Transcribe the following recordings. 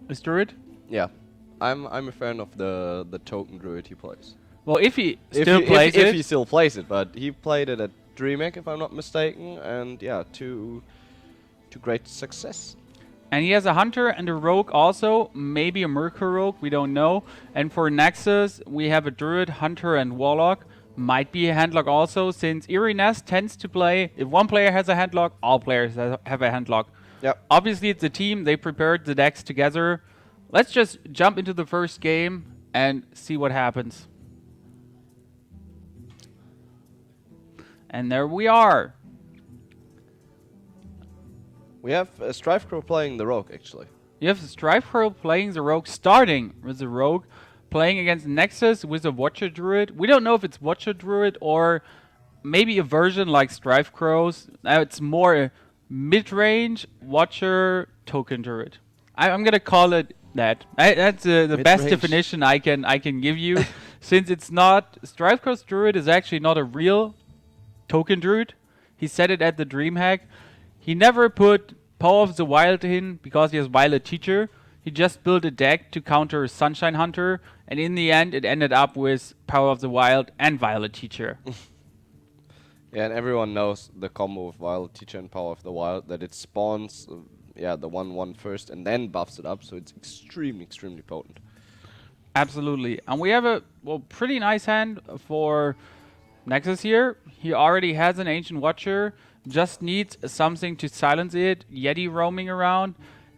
Is Druid? Yeah, I'm a fan of the token druid he plays. Well, if he If still he plays if it, he still plays it, but he played it at DreamHack if I'm not mistaken, and yeah, to great success. and he has a hunter and a rogue also, maybe a Mercury rogue, we don't know. And for Nexus, we have a druid, hunter, and warlock. Might be a handlock also, since eEriness tends to play. If one player has a handlock, all players have a handlock. Yep. Obviously, it's a team. They prepared the decks together. Let's just jump into the first game and see what happens. And there we are. We have StrifeCro playing the rogue actually. You have DH.StrifeCro playing the rogue, starting with the rogue, playing against Nexus with a Watcher Druid. We don't know if it's Watcher Druid or maybe a version like StrifeCro's. It's more a mid-range Watcher token Druid. I'm gonna call it that. That's the best Mid-range. definition I can give you, since it's not StrifeCro's Druid is actually not a real token Druid. He said it at the DreamHack. He never put Power of the Wild in because he has Violet Teacher. He just built a deck to counter Sunshine Hunter, and in the end, it ended up with Power of the Wild and Violet Teacher. Yeah, and everyone knows the combo of Violet Teacher and Power of the Wild, that it spawns, yeah, the 1/1 first and then buffs it up, so it's extremely potent. Absolutely. And we have a pretty nice hand for Nexus here. He already has an Ancient Watcher, just needs something to silence it, Yeti roaming around.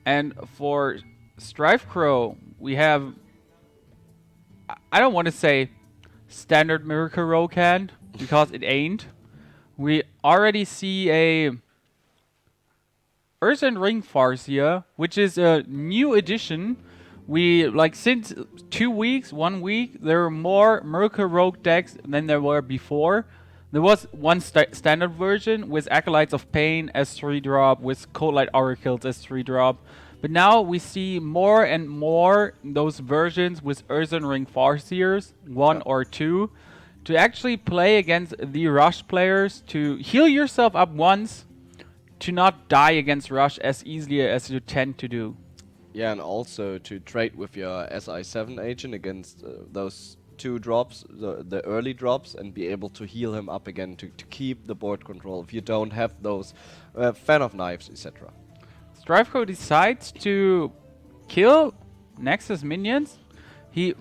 And for StrifeCro, we have, I don't want to say standard Miracle Rogue hand, because it ain't. We already see a Earth and Ring Farseer, which is a new addition. We, like, since 2 weeks, 1 week, there are more Miracle Rogue decks than there were before. There was one standard version with Acolytes of Pain as 3 drop, with Cold Light Oracles as 3 drop. But now we see more and more those versions with Earthen Ring Farseers, 1 or 2, to actually play against the Rush players, to heal yourself up once, to not die against Rush as easily as you tend to do. Yeah, and also to trade with your SI7 agent against those 2 drops, the early drops, and be able to heal him up again to keep the board control if you don't have those Fan of Knives, etc. StrifeCro decides to kill Nexus minions. He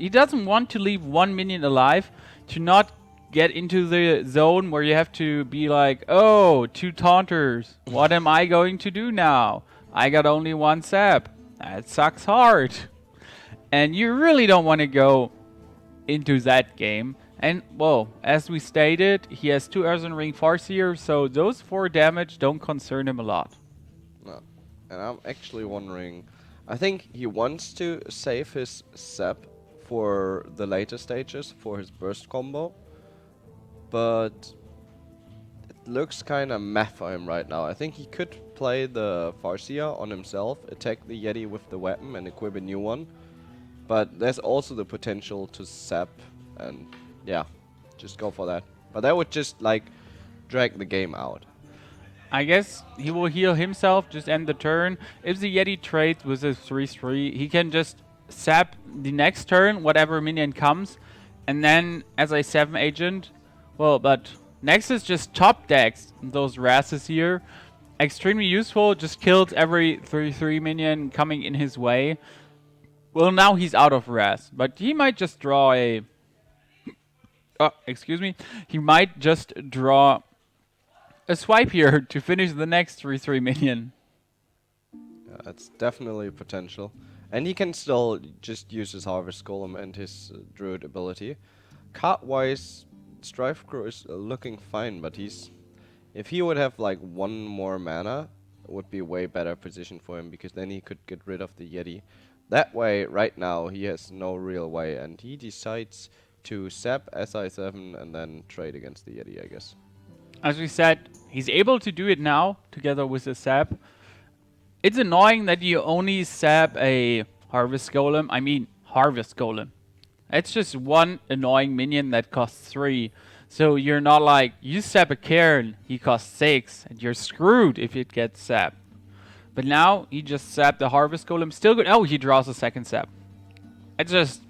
doesn't want to leave 1 minion alive, to not get into the zone where you have to be like, oh, 2 taunters. What am I going to do now? I got only 1 sap. That sucks hard. And you really don't want to go into that game. And, well, as we stated, he has 2 Earthen Ring Farseer, so those 4 damage don't concern him a lot. No. And I'm actually wondering, I think he wants to save his sap for the later stages, for his burst combo, but it looks kinda meh for him right now. I think he could play the Farseer on himself, attack the Yeti with the weapon and equip a new one, but there's also the potential to sap, and yeah, just go for that. But that would just, like, drag the game out. I guess he will heal himself, just end the turn. If the Yeti trades with his 3/3, he can just sap the next turn, whatever minion comes, and then as a 7 agent, well, but Nexus just top decks those Rasses here. Extremely useful, just kills every 3/3 minion coming in his way. Well, now he's out of Ras, but he might just draw a... Oh, excuse me. He might just draw a swipe here to finish the next 3/3 minion. Yeah, that's definitely potential. And he can still just use his Harvest Golem and his Druid ability. Card-wise, StrifeCro is looking fine, but if he would have like 1 more mana, it would be a way better position for him, because then he could get rid of the Yeti. That way, right now, he has no real way, and he decides to sap SI7 and then trade against the Yeti, I guess. As we said, he's able to do it now, together with the sap. It's annoying that you only sap a Harvest Golem. I mean, Harvest Golem. It's just 1 annoying minion that costs 3. So you're not like, you sap a Cairn, he costs 6, and you're screwed if it gets sapped. But now he just sapped the Harvest Golem. Still good. Oh, he draws a second sap. It's just...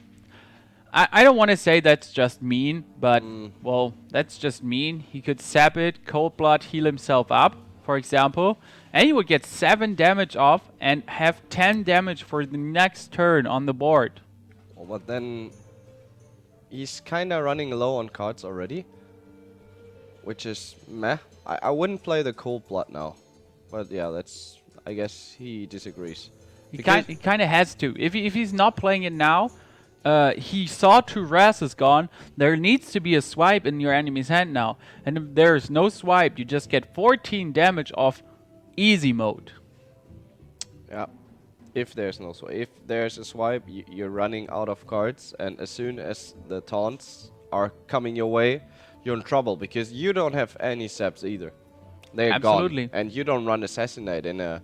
I don't want to say that's just mean, but, well, that's just mean. He could sap it, Cold Blood, heal himself up, for example. And he would get 7 damage off and have 10 damage for the next turn on the board. Well, but then he's kind of running low on cards already, which is meh. I wouldn't play the Cold Blood now. But yeah, that's... I guess he disagrees. He kind of has to. If he's not playing it now... he saw 2 Razes gone. There needs to be a swipe in your enemy's hand now. And if there's no swipe, you just get 14 damage off easy mode. Yeah. If there's no swipe. If there's a swipe, you're running out of cards. And as soon as the taunts are coming your way, you're in trouble. Because you don't have any saps either. They're Absolutely. gone. And you don't run Assassinate in a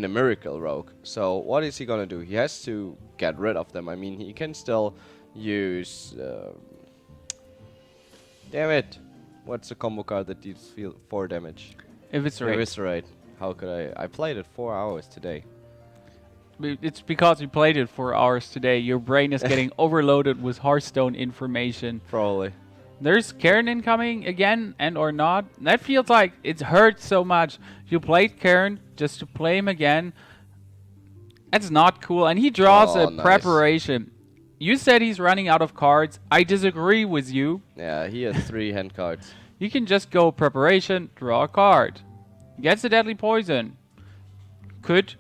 Miracle Rogue. So what is he gonna do? He has to get rid of them. I mean, he can still use... damn it! What's the combo card that deals 4 damage? Eviscerate. Eviscerate. How could I played it 4 hours today. It's because you played it for hours today. Your brain is getting overloaded with Hearthstone information. Probably. There's Karen incoming again, and or not. That feels like it hurts so much. You played Karen just to play him again. That's not cool. And he draws a nice. preparation. You said he's running out of cards. I disagree with you. Yeah, he has 3 hand cards. You can just go preparation, draw a card. Gets a deadly poison. Could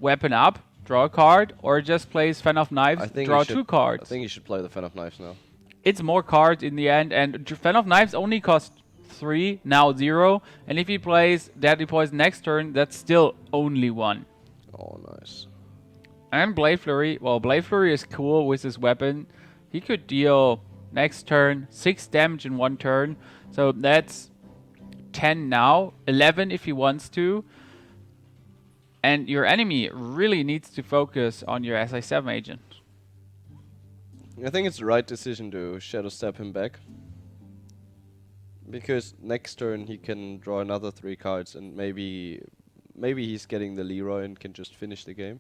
weapon up, draw a card, or just plays Fan of Knives, draw 2 cards. I think you should play the Fan of Knives now. It's more cards in the end, and Fan of Knives only costs 3, now 0. And if he plays Deadly Poison next turn, that's still only 1. Oh, nice. And Blade Flurry, well, Blade Flurry is cool with his weapon. He could deal next turn 6 damage in 1 turn. So that's 10 now, 11 if he wants to. And your enemy really needs to focus on your SI7 agent. I think it's the right decision to Shadow Step him back. Because next turn he can draw another 3 cards and maybe he's getting the Leroy and can just finish the game.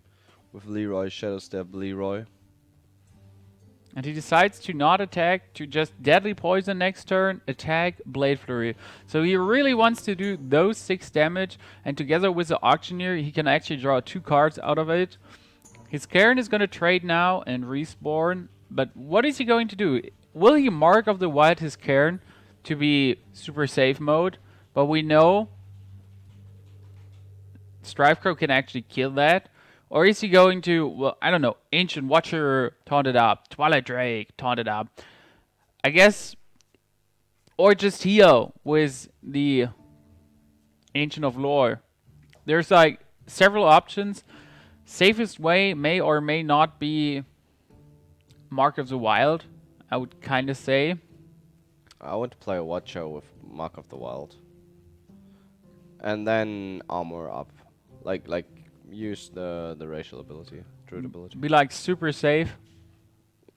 With Leroy, Shadow Step, Leroy. And he decides to not attack, to just Deadly Poison next turn, attack, Blade Flurry. So he really wants to do those 6 damage, and together with the Auctioneer, he can actually draw 2 cards out of it. His Karen is going to trade now and respawn, but what is he going to do? Will he Mark of the Wild his Karen to be super safe mode? But we know StrifeCro can actually kill that. Or is he going to, well, I don't know, Ancient Watcher taunted up, Twilight Drake taunted up. I guess, or just heal with the Ancient of Lore. There's like several options. Safest way may or may not be Mark of the Wild, I would kind of say. I want to play a Watcher with Mark of the Wild. And then armor up. Like use the racial ability, druid ability. Be like super safe.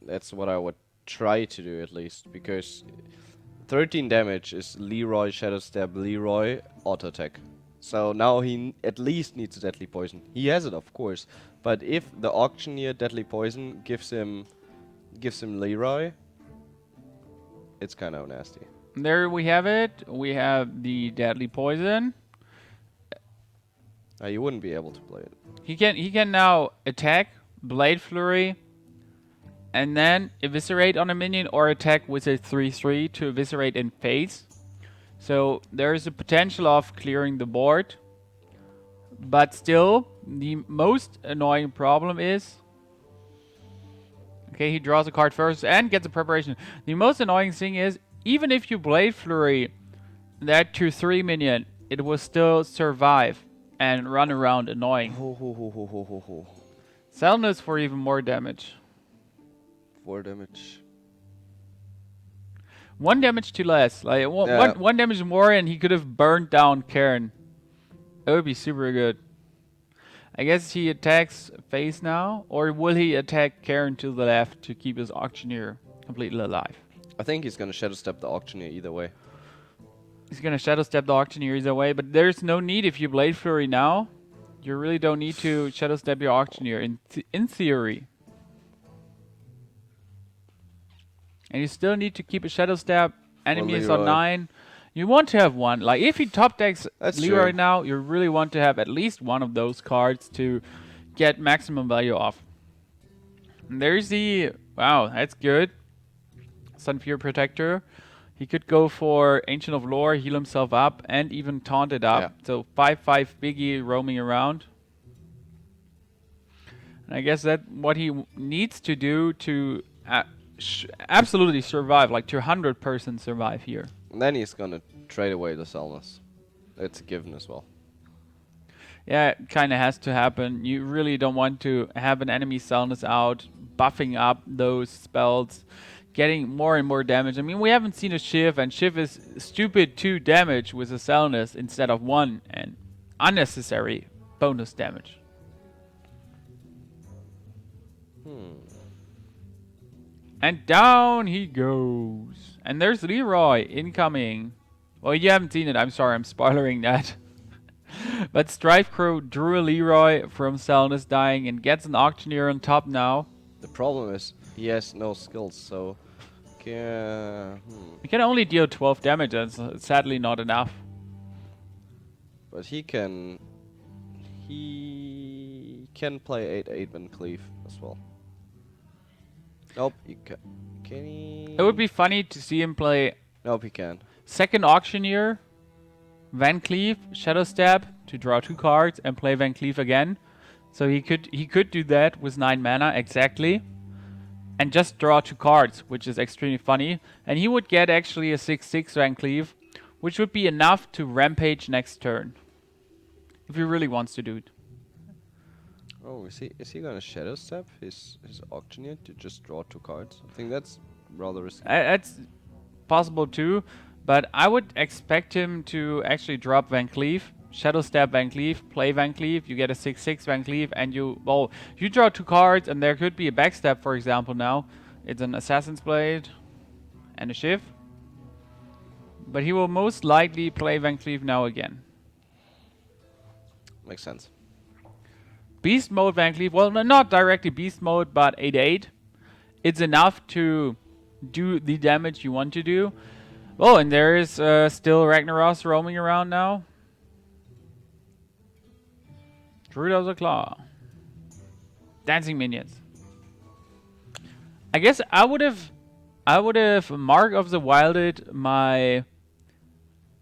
That's what I would try to do at least, because 13 damage is Leroy, Shadow Step, Leroy, auto attack. So now he at least needs a Deadly Poison. He has it, of course, but if the Auctioneer Deadly Poison gives him Leroy, it's kind of nasty. There we have it. We have the Deadly Poison. You wouldn't be able to play it. He can now attack, Blade Flurry, and then eviscerate on a minion, or attack with a 3/3 to eviscerate in phase. So there is a potential of clearing the board. But still, the most annoying problem is... Okay, he draws a card first and gets a preparation. The most annoying thing is, even if you Blade Flurry that 2/3 minion, it will still survive and run around annoying. Selnus for even more damage. 4 damage. 1 damage to less. Like one damage more and he could have burned down Karen. That would be super good. I guess he attacks face now, or will he attack Karen to the left to keep his Auctioneer completely alive? I think he's gonna Shadow Step the Auctioneer either way. He's gonna Shadow Step the Auctioneer either way, but there's no need if you Blade Flurry now. You really don't need to Shadow Step your Auctioneer, in theory. And you still need to keep a Shadow Step. Enemy is on 9. You want to have one. Like, if he top decks Leroy now, you really want to have at least one of those cards to get maximum value off. And there's the... Wow, that's good. Sunfear Protector. He could go for Ancient of Lore, heal himself up, and even taunt it up. Yeah. So 5/5 Biggie roaming around. And I guess that's what he needs to do to absolutely survive, like 200% survive here. And then he's gonna trade away the Selness. It's a given as well. Yeah, it kind of has to happen. You really don't want to have an enemy Selness out, buffing up those spells, getting more and more damage. I mean, we haven't seen a Shiv, and Shiv is stupid 2 damage with a Selness instead of 1, and unnecessary bonus damage. And down he goes. And there's Leroy incoming. Well, you haven't seen it. I'm sorry, I'm spoilering that. But StrifeCro drew a Leroy from Selness dying and gets an Auctioneer on top now. The problem is he has no skills, so... He can only deal 12 damage, that's sadly not enough. But he can play 8/8 Van Cleave as well. Nope, can he? It would be funny to see him play... Nope, he can. Second Auctioneer, Van Cleave, Shadow Stab to draw 2 cards and play Van Cleave again. So he could do that with 9 mana, exactly. And just draw 2 cards, which is extremely funny. And he would get actually a 6/6 Van Cleave, which would be enough to rampage next turn. If he really wants to do it. Oh, is he gonna Shadow Step his Auctioneer to just draw 2 cards? I think that's rather risky. That's possible too, but I would expect him to actually drop Van Cleave, Shadow Step Van Cleave, play Van Cleave, you get a 6/6 Van Cleave, and you draw 2 cards, and there could be a backstab, for example. Now it's an Assassin's Blade and a Shiv, but he will most likely play Van Cleave now again. Makes sense. Beast mode Van Cleave, well, not directly beast mode, but 8/8. It's enough to do the damage you want to do. Oh, and there is still Ragnaros roaming around now. Druid of the Claw. Dancing minions. I guess I would have Mark of the Wilded my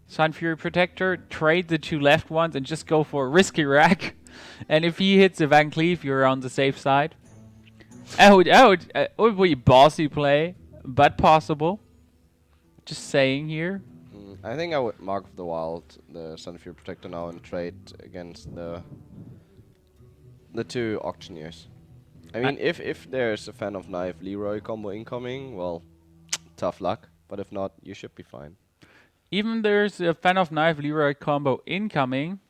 Sunfury Protector, trade the 2 left ones, and just go for a risky rack. And if he hits a Van Cleave, you're on the safe side. It would be bossy play, but possible. Just saying here. I think I would Mark of the Wild the Sunfury Protector now and trade against the 2 Auctioneers. I mean, if there's a Fan of Knife Leroy combo incoming, well, tough luck. But if not, you should be fine. Even there's a Fan of Knife Leroy combo incoming.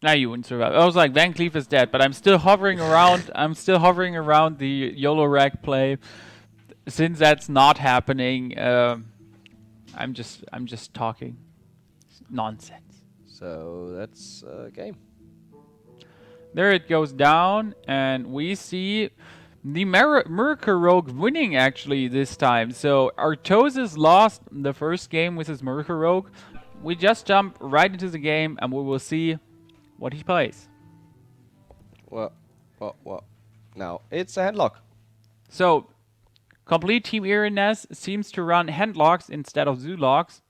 Now you wouldn't survive. I was like, Van Cleave is dead, but I'm still hovering around. I'm still hovering around the YOLO rack play. Since that's not happening, I'm just talking nonsense. So that's a game. There it goes down, and we see the Miracle Rogue winning actually this time. So Artosis lost the first game with his Miracle Rogue. We just jump right into the game, and we will see what he plays. What? Now, it's a Handlock. So, complete Team eEriness seems to run Handlocks instead of Zoolocks,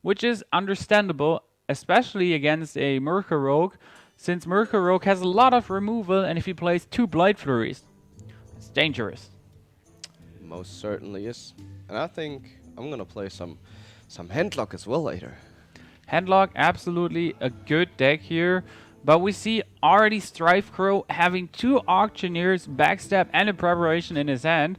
which is understandable, especially against a Miracle Rogue, since Miracle Rogue has a lot of removal, and if he plays 2 Blight Flurries, it's dangerous. Most certainly is. And I think I'm gonna play some Handlock as well later. Handlock, absolutely a good deck here. But we see already StrifeCro having 2 Auctioneers, Backstab, and a Preparation in his hand.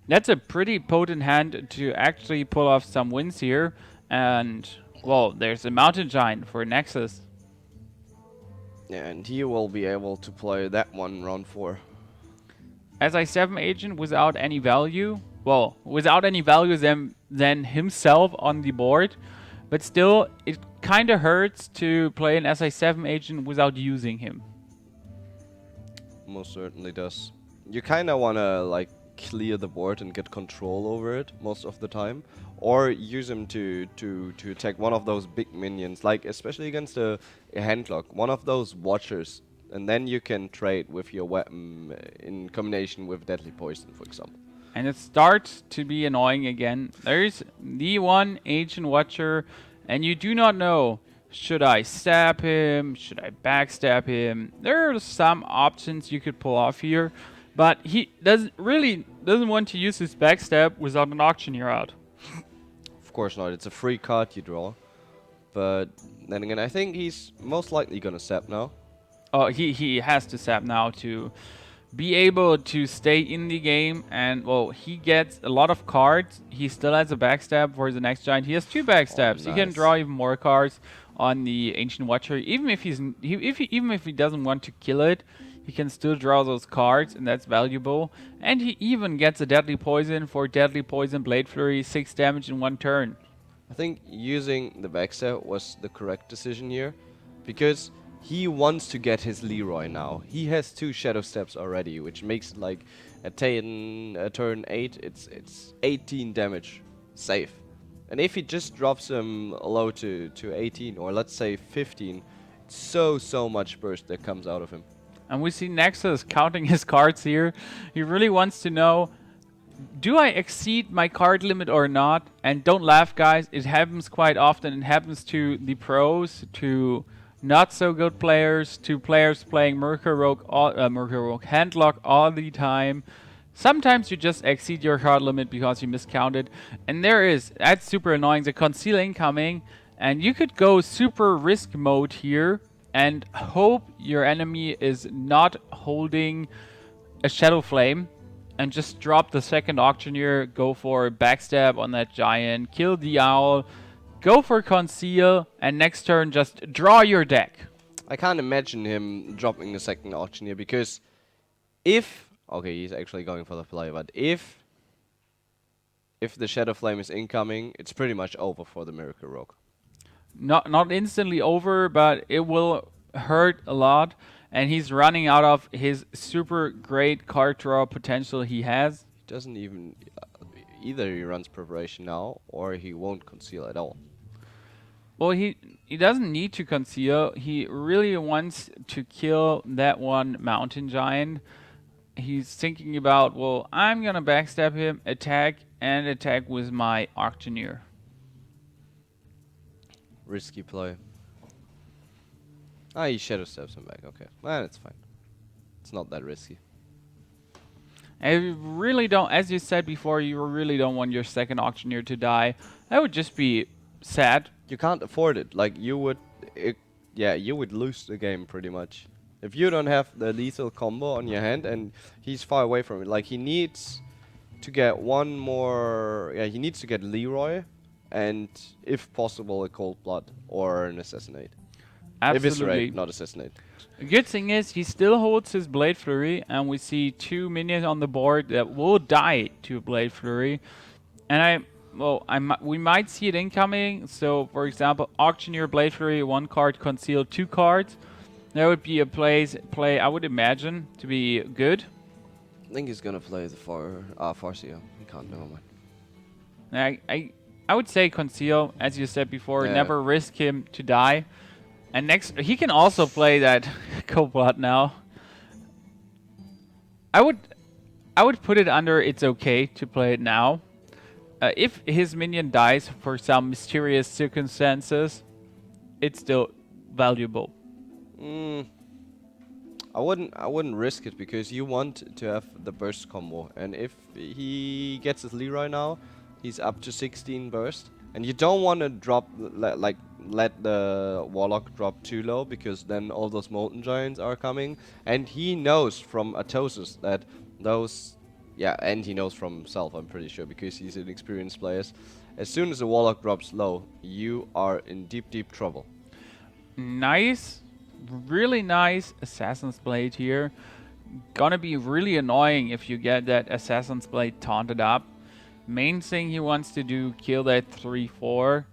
That's a pretty potent hand to actually pull off some wins here. And, well, there's a Mountain Giant for Nexus. Yeah, and he will be able to play that one round 4. As a 7 agent without any value. Well, without any value than himself on the board. but still, it kind of hurts to play an SI7 agent without using him. Most certainly does. You kind of want to like clear the board and get control over it most of the time, or use him to attack one of those big minions, like especially against a handlock, one of those watchers, and then you can trade with your weapon in combination with deadly poison, for example. And it starts to be annoying again. There's D1 Agent Watcher, and you do not know, should I stab him? Should I backstab him? There are some options you could pull off here, but he doesn't want to use his backstab without an auctioneer out. Of course not, it's a free card you draw. But then again, I think he's most likely gonna sap now. Oh, he has to sap now to be able to stay in the game, and well, he gets a lot of cards. He still has a backstab for the next giant. He has 2 backstabs. Oh, nice. He can draw even more cards on the Ancient Watcher. Even if even if he doesn't want to kill it, he can still draw those cards, and that's valuable. And he even gets a Deadly Poison for Deadly Poison Blade Flurry, 6 damage in 1 turn. I think using the backstab was the correct decision here, because he wants to get his Leroy now. He has 2 Shadow Steps already, which makes it like a turn 8, it's 18 damage safe. And if he just drops him low to 18, or let's say 15, it's so much burst that comes out of him. And we see Nexus counting his cards here. He really wants to know, do I exceed my card limit or not? And don't laugh, guys, it happens quite often. It happens to the pros, to not so good players, to players playing Mercury Handlock all the time. Sometimes you just exceed your card limit because you miscounted. And that's super annoying, the Conceal incoming. And you could go super risk mode here and hope your enemy is not holding a Shadow Flame, and just drop the second Auctioneer, go for a backstab on that giant, kill the owl, go for Conceal, and next turn just draw your deck. I can't imagine him dropping the second Auctioneer, because if... Okay, he's actually going for the play, but if the Shadow Flame is incoming, it's pretty much over for the Miracle Rogue. Not instantly over, but it will hurt a lot, and he's running out of his super great card draw potential he has. He doesn't even... either he runs Preparation now, or he won't Conceal at all. Well, he doesn't need to Conceal. He really wants to kill that one Mountain Giant. He's thinking about, well, I'm gonna backstab him, attack with my Auctioneer. Risky play. Ah, he Shadow Steps him back, okay. Well, it's fine. It's not that risky. And you really don't, as you said before, you really don't want your second Auctioneer to die. That would just be sad. You can't afford it. Like, you would lose the game pretty much. If you don't have the lethal combo on your hand and he's far away from it, like, he needs to get one more... Yeah, he needs to get Leroy, and if possible, a Cold Blood or an Assassinate. Absolutely. Eviscerate, not Assassinate. The good thing is he still holds his Blade Flurry, and we see 2 minions on the board that will die to Blade Flurry. And we might see it incoming. So, for example, Auctioneer, Blade Flurry, 1 card, Conceal, 2 cards. That would be a play I would imagine to be good. I think he's gonna play the Farseer. He can't, never mind. I would say Conceal, as you said before, never risk him to die. And next, he can also play that Cold Blood now. I would put it under it's okay to play it now. If his minion dies for some mysterious circumstances, it's still valuable. I wouldn't risk it, because you want to have the burst combo, and if he gets his Leroy now, he's up to 16 burst, and you don't want to drop let the Warlock drop too low, because then all those Molten Giants are coming, and he knows from Atosis that those... Yeah, and he knows from himself, I'm pretty sure, because he's an experienced player. As soon as the Warlock drops low, you are in deep trouble. Nice. Really nice Assassin's Blade here. Gonna be really annoying if you get that Assassin's Blade taunted up. Main thing he wants to do, kill that 3-4.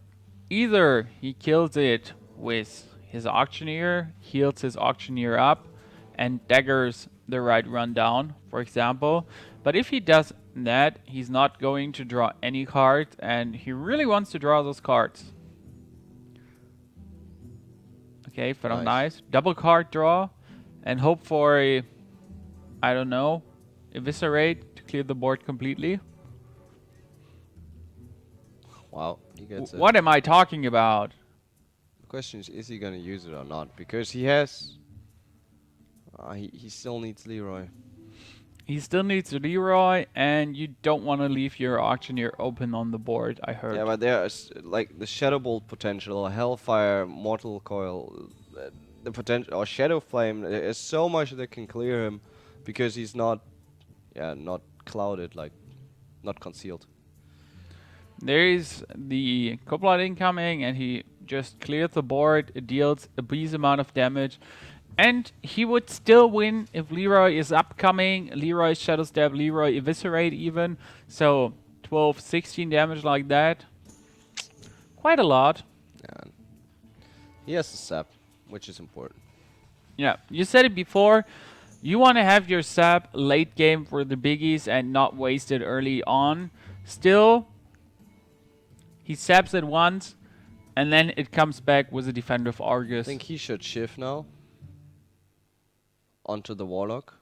either he kills it with his auctioneer, heals his auctioneer up, and daggers the right rundown, for example. But if he does that, he's not going to draw any cards, and he really wants to draw those cards. Okay, very nice. Double card draw, and hope for a, I don't know, eviscerate to clear the board completely. Wow, he gets What am I talking about? The question is he gonna use it or not? Because he has... he still needs Leroy. He still needs Leroy, and you don't want to leave your auctioneer open on the board, I heard. Yeah, but there's like the Shadow Bolt potential, Hellfire, Mortal Coil, the potential, or Shadow Flame. There's so much that can clear him because he's not, not clouded, like, not concealed. There is the Coblot incoming, and he just clears the board. It deals a beast amount of damage. And he would still win if Leroy is upcoming. Leroy Shadow Step, Leroy Eviscerate even. So 12, 16 damage like that. Quite a lot. Yeah. He has the sap, which is important. Yeah, you said it before. You want to have your sap late game for the biggies and not waste it early on. Still, he saps it once, and then it comes back with a Defender of Argus. I think he should shift now onto the Warlock,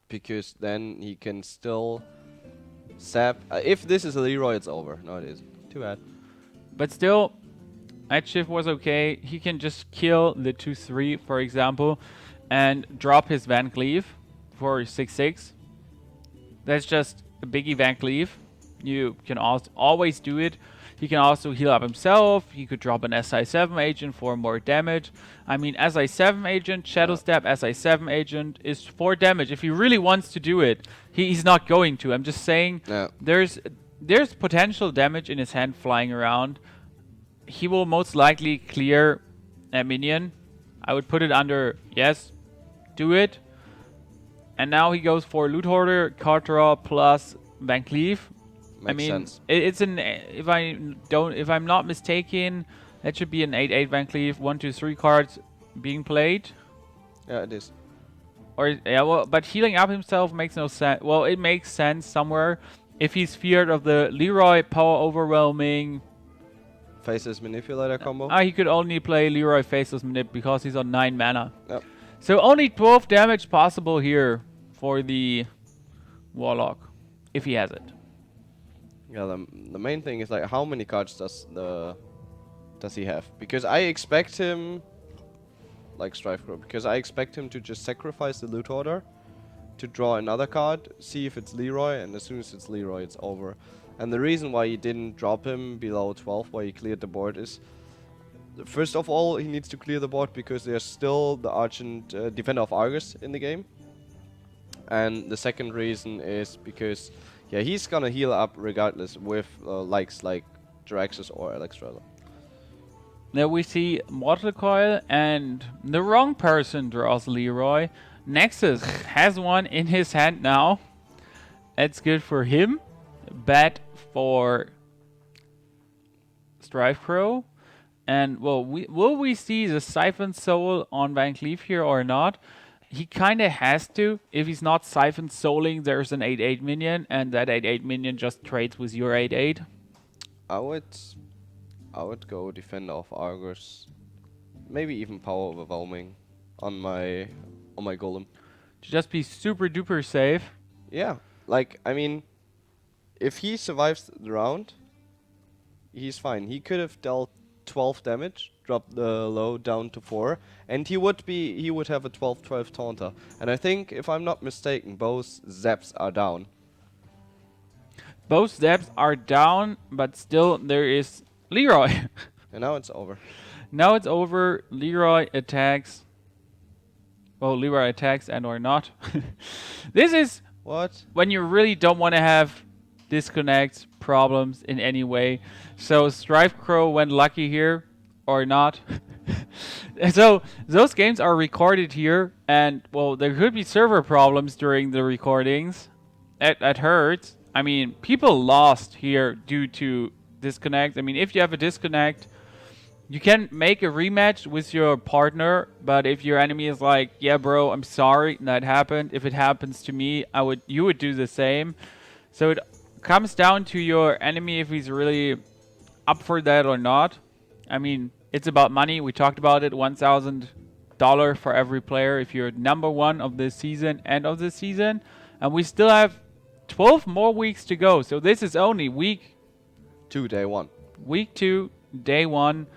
because then he can still sap. If this is a Leroy, it's over. No, it isn't. Too bad. But still, that shift was okay. He can just kill the 2-3, for example, and drop his Van Cleave for 6-6. That's just a biggie Van Cleave. You can always do it. He can also heal up himself. He could drop an SI7 agent for more damage. I mean, SI7 agent, Shadow Step, SI7 agent is 4 damage. If he really wants to do it, he's not going to. I'm just saying there's potential damage in his hand flying around. He will most likely clear a minion. I would put it under, yes, do it. And now he goes for Loot Hoarder, card draw plus Van Cleave. Makes sense. It's an, if I'm not mistaken, that should be an 8/8 Van Cleave, 1, 2, 3 cards being played. Yeah, it is. Or well, but healing up himself makes no sense. Well, it makes sense somewhere if he's feared of the Leroy power overwhelming Faceless Manipulator combo. He could only play Leroy Faceless Manip because he's on 9 mana. Yep. So only 12 damage possible here for the Warlock, if he has it. Yeah, the main thing is like how many cards does he have? Because I expect him, like StrifeCro, because I expect him to just sacrifice the Loot Order to draw another card, see if it's Leroy, and as soon as it's Leroy, it's over. And the reason why he didn't drop him below 12, why he cleared the board, is first of all he needs to clear the board because there's still the Argent Defender of Argus in the game, and the second reason is because he's gonna heal up regardless with likes like Jiraxxus or Alexstrasza. There we see Mortal Coil, and the wrong person draws Leroy. Nexus has one in his hand now. That's good for him. Bad for StrifeCro. And well, will we see the Siphon Soul on Van Cleave here or not? He kind of has to. If he's not Siphon Souling, there's an 8/8 minion, and that 8/8 minion just trades with your 8/8. I would go Defender of Argus, maybe even Power Overwhelming on my Golem. To just be super duper safe. Yeah, like I mean, if he survives the round, he's fine. He could have dealt 12 damage, dropped the low down to 4, and he would have a 12/12 taunter. And I think, if I'm not mistaken, both zaps are down. Both zaps are down, but still there is Leroy. And now it's over. Now it's over. Leroy attacks. Well, Leroy attacks and or not. This is what when you really don't want to have disconnects, problems in any way. So StrifeCro went lucky here, or not. So those games are recorded here, and well, there could be server problems during the recordings. That hurts. I mean, people lost here due to disconnect. I mean, if you have a disconnect, you can make a rematch with your partner, but if your enemy is like, yeah, bro, I'm sorry that happened. If it happens to me, you would do the same. So it comes down to your enemy if he's really up for that or not. I mean, it's about money. We talked about it, $1,000 for every player if you're number one of this season, end of the season. And we still have 12 more weeks to go. So this is only week 2, day 1. Week 2, day 1.